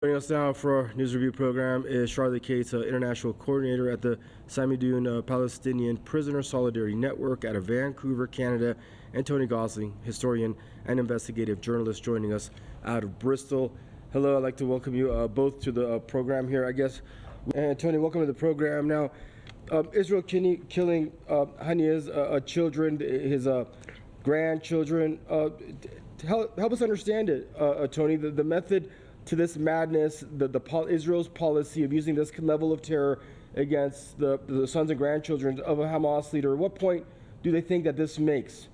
Joining us now for our news review program is Charlotte Cates, international coordinator at the Samidoun Palestinian Prisoner Solidarity Network out of Vancouver, Canada, and Tony Gosling, historian and investigative journalist, joining us out of Bristol. Hello, I'd like to welcome you both to the program here, I guess. And Tony, welcome to the program. Now, Israel killing Haniyeh's children, his grandchildren. Help us understand it, Tony, the method to this madness, Israel's policy of using this level of terror against the sons and grandchildren of a Hamas leader. At what point do they think that this makes?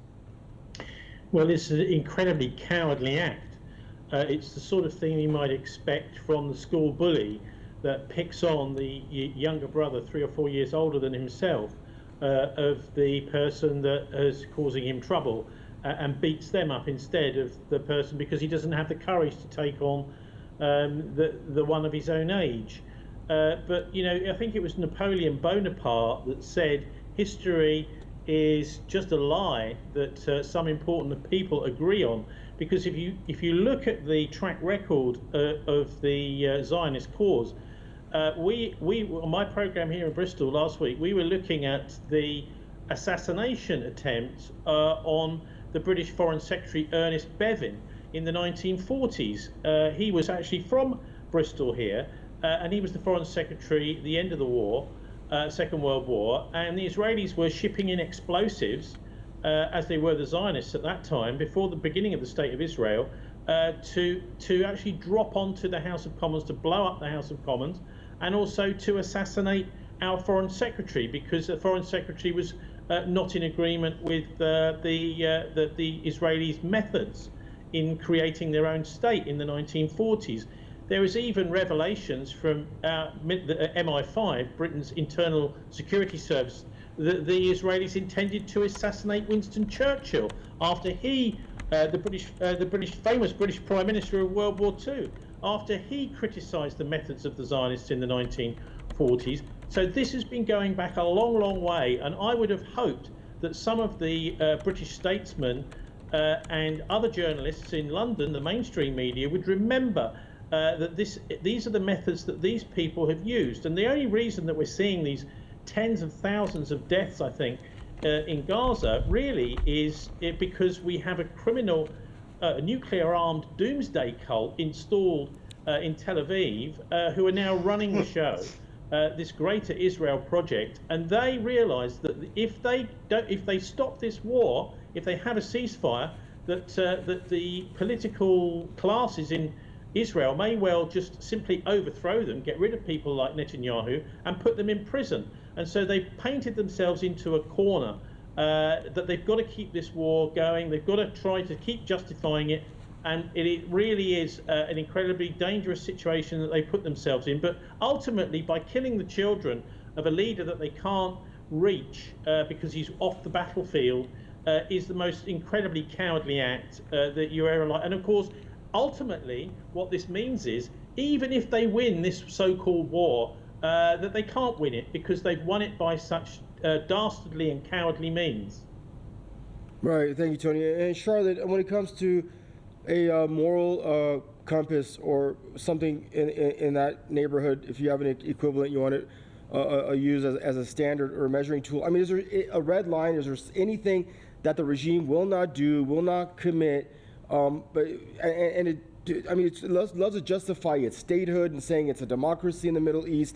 Well, it's an incredibly cowardly act. It's the sort of thing you might expect from the school bully that picks on the younger brother, 3 or 4 years older than himself, of the person that is causing him trouble, and beats them up instead of the person because he doesn't have the courage to take on the one of his own age. But, you know, I think it was Napoleon Bonaparte that said history is just a lie that some important people agree on. Because if you look at the track record of the Zionist cause, we on my program here in Bristol last week, we were looking at the assassination attempt on the British Foreign Secretary Ernest Bevin in the 1940s. He was actually from Bristol here, and he was the Foreign Secretary at the end of the war, Second World War, and the Israelis were shipping in explosives, as they were the Zionists at that time, before the beginning of the State of Israel, to actually drop onto the House of Commons, to blow up the House of Commons, and also to assassinate our Foreign Secretary, because the Foreign Secretary was not in agreement with the Israelis' methods in creating their own state in the 1940s. There was even revelations from the MI5, Britain's internal security service, that the Israelis intended to assassinate Winston Churchill after he, the famous British Prime Minister of World War II, after he criticised the methods of the Zionists in the 1940s. So this has been going back a long, long way, and I would have hoped that some of the British statesmen and other journalists in London, the mainstream media, would remember that these are the methods that these people have used. And the only reason that we're seeing these tens of thousands of deaths, I think, in Gaza really is because we have a criminal, nuclear-armed doomsday cult installed in Tel Aviv, who are now running the show, this Greater Israel project, and they realise that if they stop this war, if they have a ceasefire, that the political classes in Israel may well just simply overthrow them, get rid of people like Netanyahu, and put them in prison. And so they've painted themselves into a corner that they've got to keep this war going. They've got to try to keep justifying it. And it really is an incredibly dangerous situation that they put themselves in. But ultimately, by killing the children of a leader that they can't reach because he's off the battlefield, is the most incredibly cowardly act that you ever like. And of course, ultimately, what this means is, even if they win this so-called war, that they can't win it because they've won it by such dastardly and cowardly means. Right, thank you, Tony. And Charlotte, when it comes to a moral compass or something in that neighborhood, if you have an equivalent you want to use as a standard or a measuring tool, I mean, is there a red line? Is there anything that the regime will not do, will not commit? It loves to justify its statehood and saying it's a democracy in the Middle East.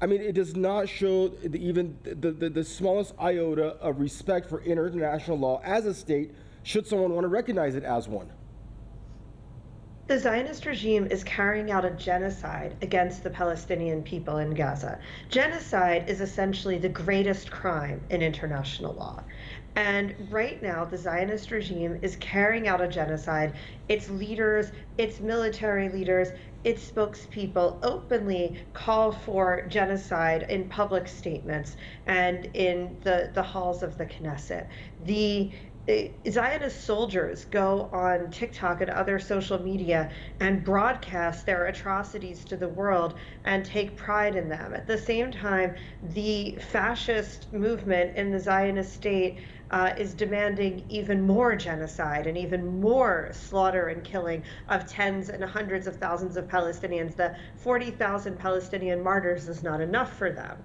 I mean, it does not show even the smallest iota of respect for international law as a state, should someone want to recognize it as one. The Zionist regime is carrying out a genocide against the Palestinian people in Gaza. Genocide is essentially the greatest crime in international law. And right now, the Zionist regime is carrying out a genocide. Its leaders, its military leaders, its spokespeople openly call for genocide in public statements and in the halls of the Knesset. Zionist soldiers go on TikTok and other social media and broadcast their atrocities to the world and take pride in them. At the same time, the fascist movement in the Zionist state is demanding even more genocide and even more slaughter and killing of tens and hundreds of thousands of Palestinians. The 40,000 Palestinian martyrs is not enough for them.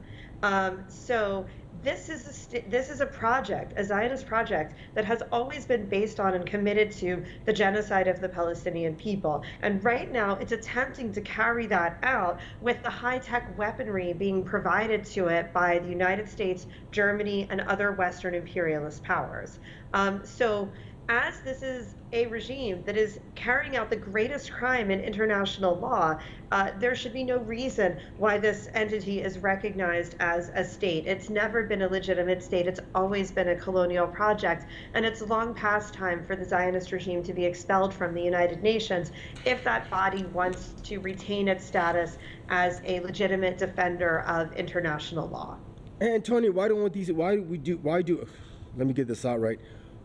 So this is a project, a Zionist project, that has always been based on and committed to the genocide of the Palestinian people. And right now, it's attempting to carry that out with the high-tech weaponry being provided to it by the United States, Germany, and other Western imperialist powers. So as this is a regime that is carrying out the greatest crime in international law, there should be no reason why this entity is recognized as a state. It's never been a legitimate state. It's always been a colonial project. And it's long past time for the Zionist regime to be expelled from the United Nations if that body wants to retain its status as a legitimate defender of international law. And Tony, let me get this out right.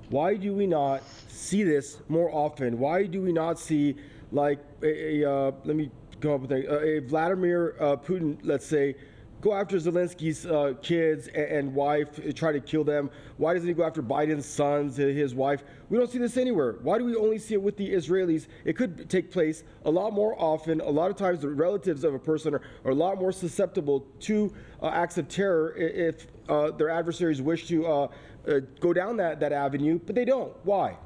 Why do we not see this more often? Why do we not see, like, let me come up with a Vladimir Putin, let's say, go after Zelensky's kids and wife, try to kill them? Why doesn't he go after Biden's sons, his wife? We don't see this anywhere. Why do we only see it with the Israelis? It could take place a lot more often. A lot of times the relatives of a person are a lot more susceptible to acts of terror if their adversaries wish to go down that avenue, but they don't. Why?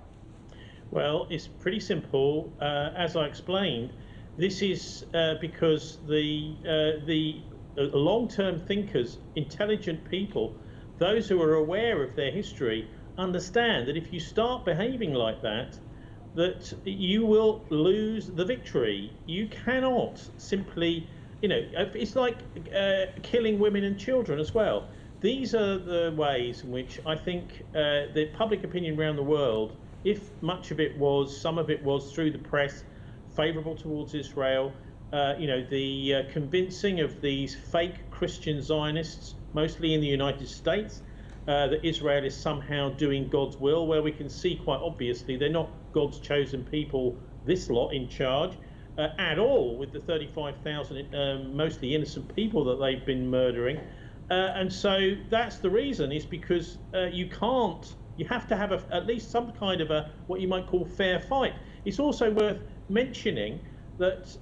Well, it's pretty simple. As I explained, this is because the long-term thinkers, intelligent people, those who are aware of their history, understand that if you start behaving like that, that you will lose the victory. You cannot simply, it's like killing women and children as well. These are the ways in which I think the public opinion around the world, if some of it was through the press, favourable towards Israel, the convincing of these fake Christian Zionists, mostly in the United States, that Israel is somehow doing God's will, where we can see quite obviously they're not God's chosen people, this lot in charge, at all, with the 35,000 mostly innocent people that they've been murdering. And so that's the reason, is because you have to have at least some kind of what you might call fair fight. It's also worth mentioning that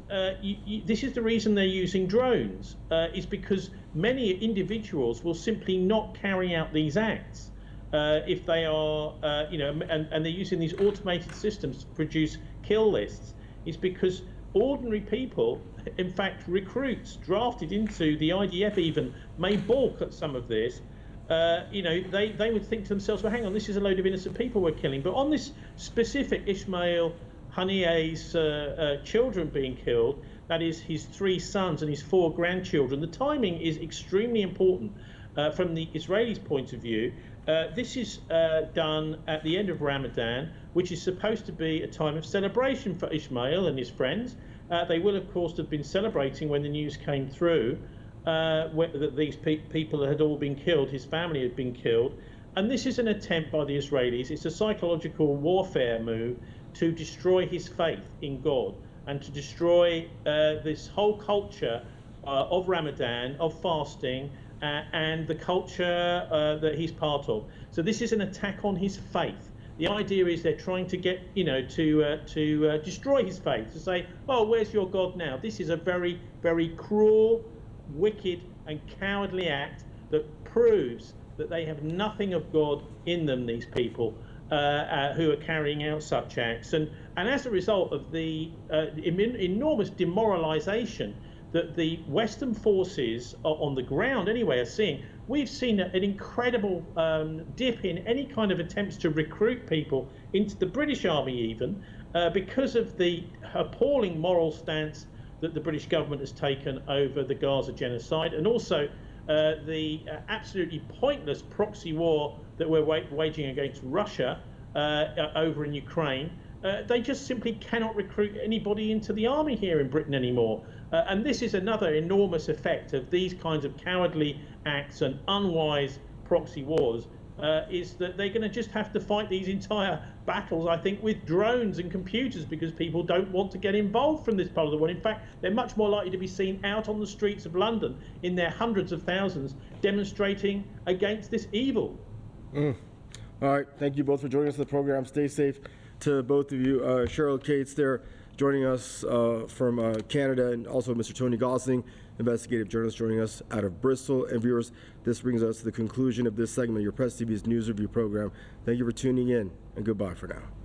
this is the reason they're using drones, is because many individuals will simply not carry out these acts if they are, and they're using these automated systems to produce kill lists. It's because ordinary people, in fact, recruits drafted into the IDF even, may balk at some of this. They would think to themselves, well, hang on, this is a load of innocent people we're killing. But on this specific Ismail Haniyeh's children being killed, that is his 3 sons and his 4 grandchildren, the timing is extremely important from the Israelis' point of view. This is done at the end of Ramadan, which is supposed to be a time of celebration for Ismail and his friends. They will, of course, have been celebrating when the news came through that these people had all been killed, his family had been killed. And this is an attempt by the Israelis. It's a psychological warfare move to destroy his faith in God and to destroy this whole culture of Ramadan, of fasting, and the culture that he's part of. So this is an attack on his faith. The idea is they're trying to get, to destroy his faith, to say, oh, where's your God now? This is a very, very cruel, wicked, and cowardly act that proves that they have nothing of God in them, these people who are carrying out such acts. And as a result of the enormous demoralization that the Western forces on the ground anyway are seeing, we've seen an incredible dip in any kind of attempts to recruit people into the British Army even, because of the appalling moral stance that the British government has taken over the Gaza genocide, and also the absolutely pointless proxy war that we're waging against Russia over in Ukraine. They just simply cannot recruit anybody into the army here in Britain anymore. And this is another enormous effect of these kinds of cowardly acts and unwise proxy wars is that they're going to just have to fight these entire battles, I think, with drones and computers, because people don't want to get involved from this part of the world. In fact, they're much more likely to be seen out on the streets of London in their hundreds of thousands demonstrating against this evil. All right, thank you both for joining us on the program. Stay safe to both of you. Cheryl Cates there joining us from Canada, and also Mr. Tony Gosling, investigative journalist, joining us out of Bristol. And viewers, this brings us to the conclusion of this segment of your Press TV's News Review program. Thank you for tuning in, and goodbye for now.